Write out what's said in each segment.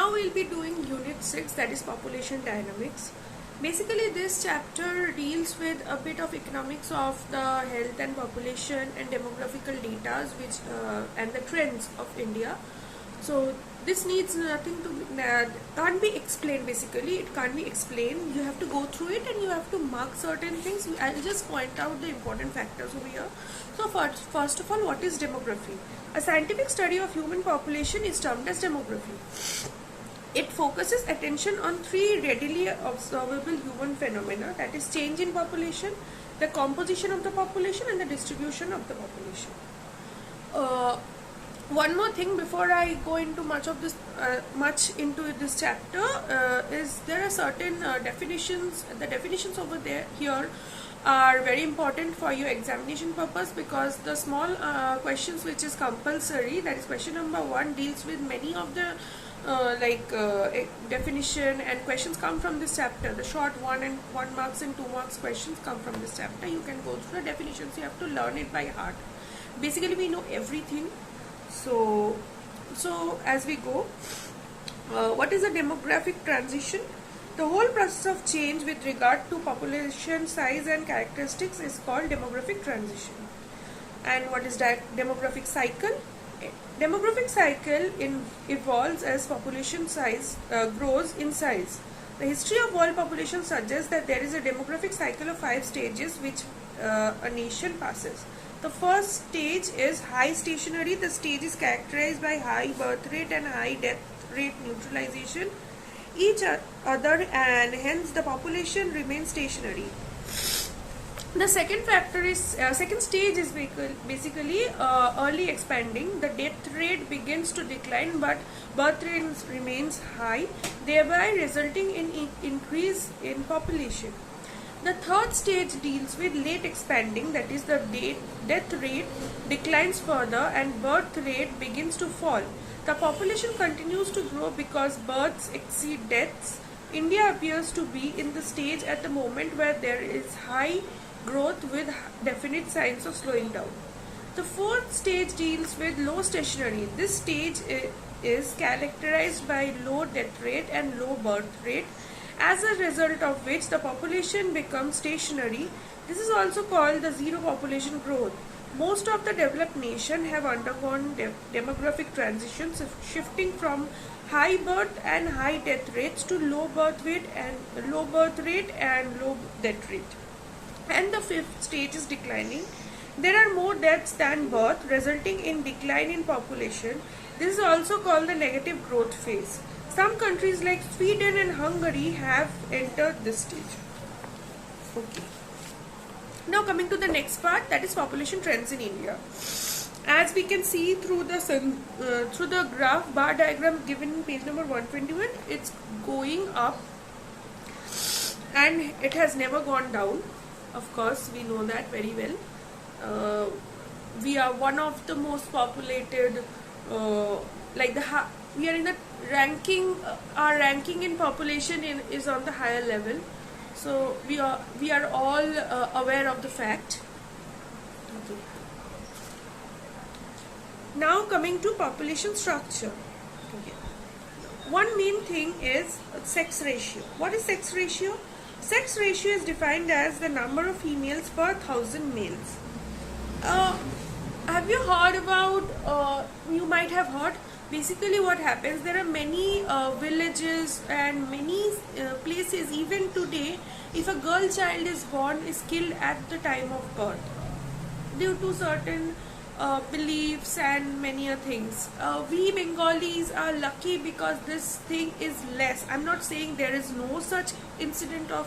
Now we'll be doing unit 6, that is population dynamics. Basically this chapter deals with a bit of economics of the health and population and demographical data which and the trends of India. So this needs nothing to can't be explained. Basically it can't be explained, you have to go through it and you have to mark certain things. I'll just point out the important factors over here. So first of all, what is demography? A scientific study of human population is termed as demography. It focuses attention on three readily observable human phenomena, that is change in population, the composition of the population and the distribution of the population. One more thing before I go into much into this chapter is there are certain definitions. The definitions over here are very important for your examination purpose, because the small questions which is compulsory, that is question number 1, deals with many of the definition, and questions come from this chapter. The short 1 marks and 2 marks questions come from this chapter. You can go through the definitions, you have to learn it by heart. Basically we know everything. So as we go, what is a demographic transition? The whole process of change with regard to population size and characteristics is called demographic transition. And what is demographic cycle? Demographic cycle evolves as population size grows in size. The history of world population suggests that there is a demographic cycle of 5 stages which a nation passes. The first stage is high stationary. The stage is characterized by high birth rate and high death rate neutralization each other, and hence the population remains stationary. The second stage is basically early expanding. The death rate begins to decline but birth rate remains high, thereby resulting in increase in population. The third stage deals with late expanding, that is the death rate declines further and birth rate begins to fall. The population continues to grow because births exceed deaths. India appears to be in the stage at the moment where there is high growth with definite signs of slowing down. The fourth stage deals with low stationary. This stage is characterized by low death rate and low birth rate, as a result of which the population becomes stationary. This is also called the zero population growth. Most of the developed nations have undergone demographic transitions, shifting from high birth and high death rates to low birth rate and low death rate. And the fifth stage is declining. There are more deaths than birth, resulting in decline in population. This is also called the negative growth phase. Some countries like Sweden and Hungary have entered this stage. Okay. Now coming to the next part, that is population trends in India. As we can see through the graph bar diagram given in page number 121, it's going up and it has never gone down. Of course, we know that very well. We are one of the most populated, we are in the ranking. Our ranking in population is on the higher level. So we are all aware of the fact. Okay. Now coming to population structure. Okay. One main thing is sex ratio. What is sex ratio? Sex ratio is defined as the number of females per 1,000 males. Have you heard about, you might have heard, basically what happens, there are many villages and many places, even today, if a girl child is born, is killed at the time of birth due to certain beliefs and many things. We Bengalis are lucky because this thing is less. I'm not saying there is no such incident of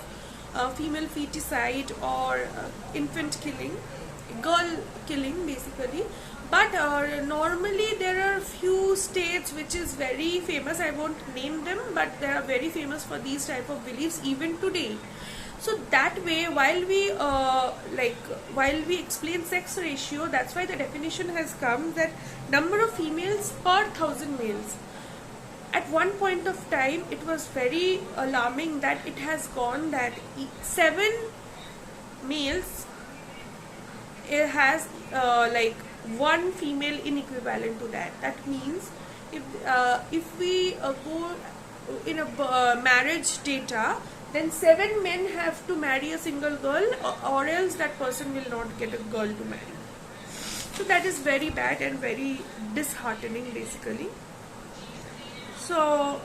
female feticide or infant killing, girl killing basically, but normally there are few states which is very famous. I won't name them, but they are very famous for these type of beliefs even today. So that way, while we explain sex ratio, that's why the definition has come that number of females per 1,000 males. At one point of time, it was very alarming that it has gone that 7 males it has 1 female in equivalent to that. That means if we go in a marriage data, then 7 men have to marry a single girl, or else that person will not get a girl to marry. So that is very bad and very disheartening basically. So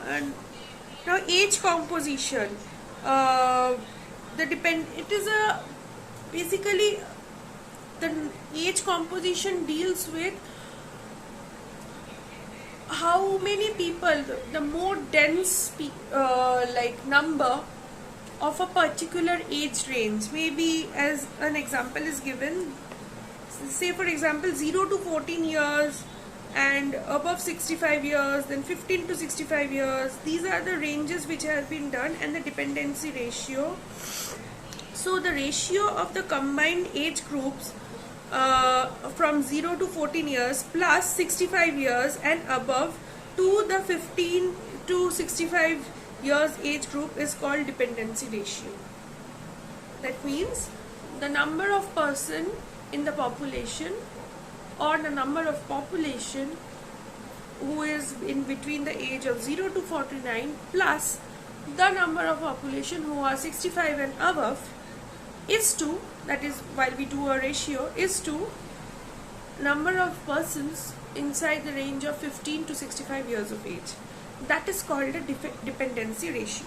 now age composition, it is a basically the age composition deals with how many people, the more dense like number of a particular age range. Maybe as an example is given, say for example 0 to 14 years and above 65 years, then 15 to 65 years. These are the ranges which have been done, and the dependency ratio. So the ratio of the combined age groups from 0 to 14 years plus 65 years and above to the 15 to 65 years age group is called dependency ratio. That means the number of person in the population, or the number of population who is in between the age of 0 to 49 plus the number of population who are 65 and above is to, that is while we do a ratio, is to number of persons inside the range of 15 to 65 years of age. That is called a dependency ratio.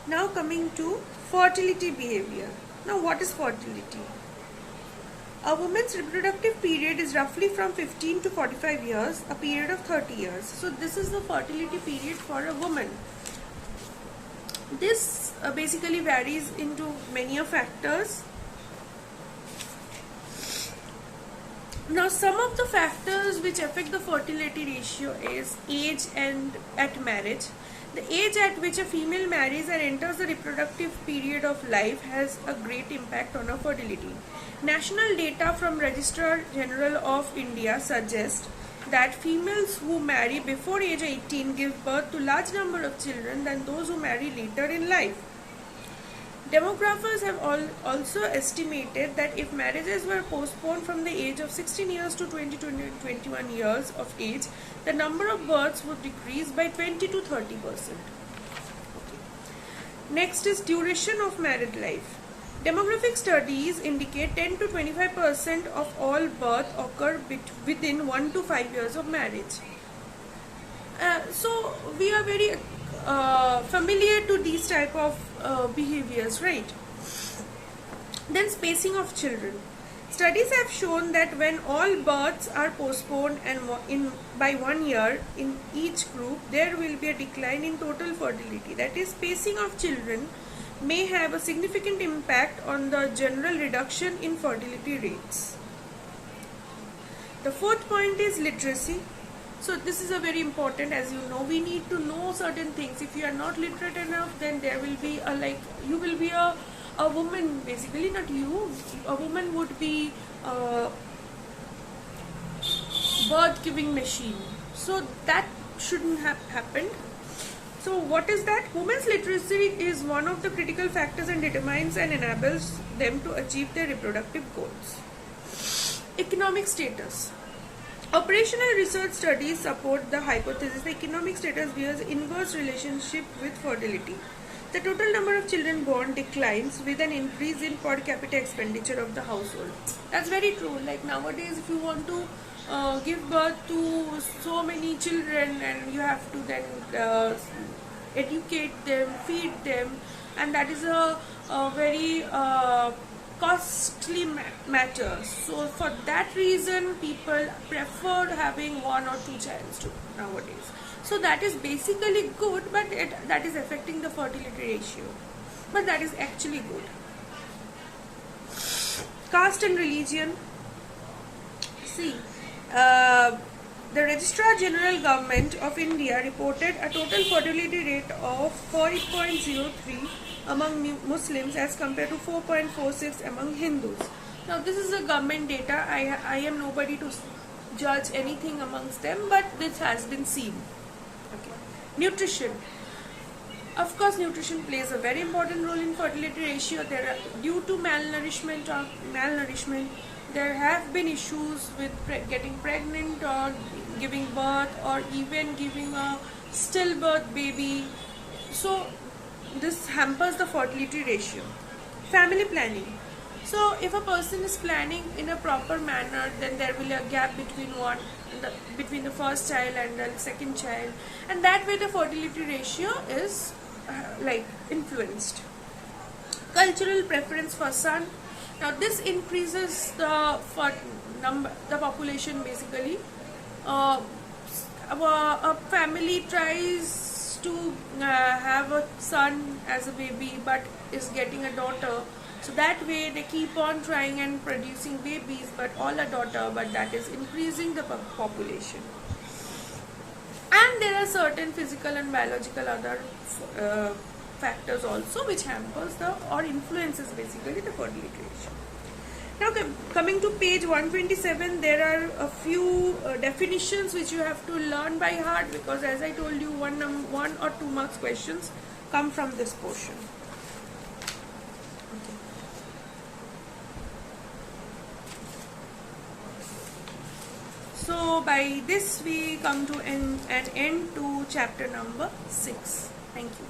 Now coming to fertility behavior. Now what is fertility? A woman's reproductive period is roughly from 15 to 45 years, a period of 30 years. So this is the fertility period for a woman. This basically varies into many factors. Now some of the factors which affect the fertility ratio is age and at marriage. The age at which a female marries and enters the reproductive period of life has a great impact on her fertility. National data from Registrar General of India suggest that females who marry before age 18 give birth to large number of children than those who marry later in life. Demographers have also estimated that if marriages were postponed from the age of 16 years to 21 years of age, the number of births would decrease by 20 to 30%. Okay. Next is duration of married life. Demographic studies indicate 10 to 25% of all births occur within 1 to 5 years of marriage. So we are very familiar to these type of behaviors, right? Then spacing of children. Studies have shown that when all births are postponed and by 1 year in each group, there will be a decline in total fertility. That is, spacing of children may have a significant impact on the general reduction in fertility rates. The fourth point is literacy. So this is a very important, as you know, we need to know certain things. If you are not literate enough, then there will be you will be a woman, basically, not you, a woman would be a birth giving machine. So that shouldn't have happened. So what is that? Women's literacy is one of the critical factors and determines and enables them to achieve their reproductive goals. Economic status. Operational research studies support the hypothesis that economic status bears inverse relationship with fertility. The total number of children born declines with an increase in per capita expenditure of the household. That's very true. Like nowadays, if you want to give birth to so many children, and you have to then educate them, feed them, and that is a very costly matter. So for that reason, people prefer having 1 or 2 children nowadays. So that is basically good, but that is affecting the fertility ratio. But that is actually good. Caste and religion. See, the Registrar General Government of India reported a total fertility rate of 4.03 among Muslims as compared to 4.46 among Hindus. Now this is the government data. I am nobody to judge anything amongst them, but this has been seen. Okay. Nutrition. Of course, nutrition plays a very important role in fertility ratio. Due to malnourishment, there have been issues with getting pregnant or giving birth or even giving a stillbirth baby. So this hampers the fertility ratio. Family planning. So if a person is planning in a proper manner, then there will be a gap between the first child and the second child, and that way the fertility ratio is like influenced. Cultural preference for son. Now this increases the population basically. A family tries to have a son as a baby but is getting a daughter, so that way they keep on trying and producing babies but all a daughter, but that is increasing the population. And there are certain physical and biological other factors also which hampers or influences basically the fertility ratio. Now coming to page 127, there are a few definitions which you have to learn by heart, because as I told you, 1 or 2 marks questions come from this portion. Okay. So by this we come to an end to chapter number 6. Thank you.